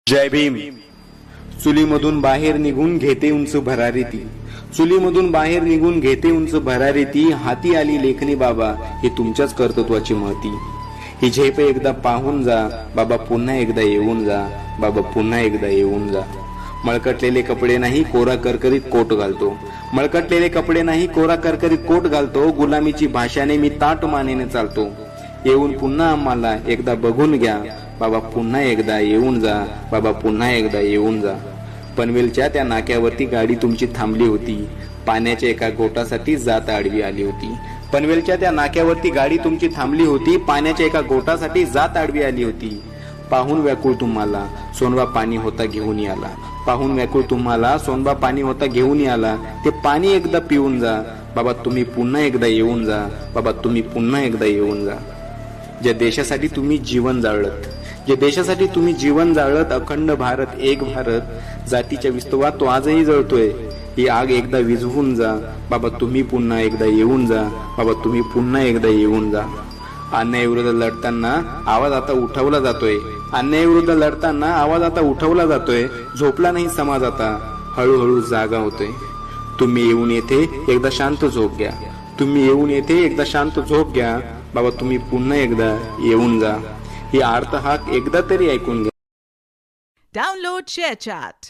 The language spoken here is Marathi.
जय भीम. चुलीमधून बाहेर निघून घेते उंच भरारी चुलीमधून बाहेर निघून घेते उंच भरारी हाती आली लेखनी बाबा, हे तुमच्याच कर्तृत्वाची महती. ही झेप एकदा पाहून जा बाबा, पुन्हा एकदा येऊन जा बाबा, पुन्हा एकदा येऊन जा. मळकटलेले कपडे नाही कोरा करकरीत कोट घालतो, मळकटलेले कपडे नाही कोरा करकरीत कोट घालतो. गुलामीची भाषाने मी ताट मानेने चालतो. येऊन पुन्हा आम्हाला एकदा बघून घ्या बाबा, पुन्हा एकदा येऊन जा बाबा, पुन्हा एकदा येऊन जा. पनवेलच्या त्या नाक्यावरती गाडी तुमची थांबली होती, पाण्याच्या एका गोटासाठी जात आडवी आली होती. पनवेलच्या त्या नाक्यावरती गाडी तुमची थांबली होती, पाण्याच्या एका गोटासाठी जात आडवी आली होती. पाहून व्याकुळ तुम्हाला सोनबा पाणी होता घेऊन आला, पाहून व्याकुळ तुम्हाला सोनबा पाणी होता घेऊन आला. ते पाणी एकदा पिऊन जा बाबा, तुम्ही पुन्हा एकदा येऊन जा बाबा, तुम्ही पुन्हा एकदा येऊन जा. ज्या देशासाठी तुम्ही जीवन जाळलत, जे देशासाठी तुम्ही जीवन जाळत, अखंड भारत एक भारत, जातीच्या विस्तवात तो आजही जळतोय. ही आग एकदा विझवून जा बाबा, तुम्ही पुन्हा एकदा येऊन जा बाबा, तुम्ही पुन्हा एकदा येऊन जा. अन्यायाविरुद्ध लढताना आवाज आता उठवला जातोय, अन्यायाविरुद्ध लढताना आवाज आता उठवला जातोय. झोपला नाही समाज आता, हळूहळू जागा होतोय. तुम्ही येऊन येथे एकदा शांत झोप घ्या, तुम्ही येऊन येथे एकदा शांत झोप घ्या बाबा, तुम्ही पुन्हा एकदा येऊन जा. ही आर्त हाक एकदा तरी ऐकून घ्या. Download ShareChat.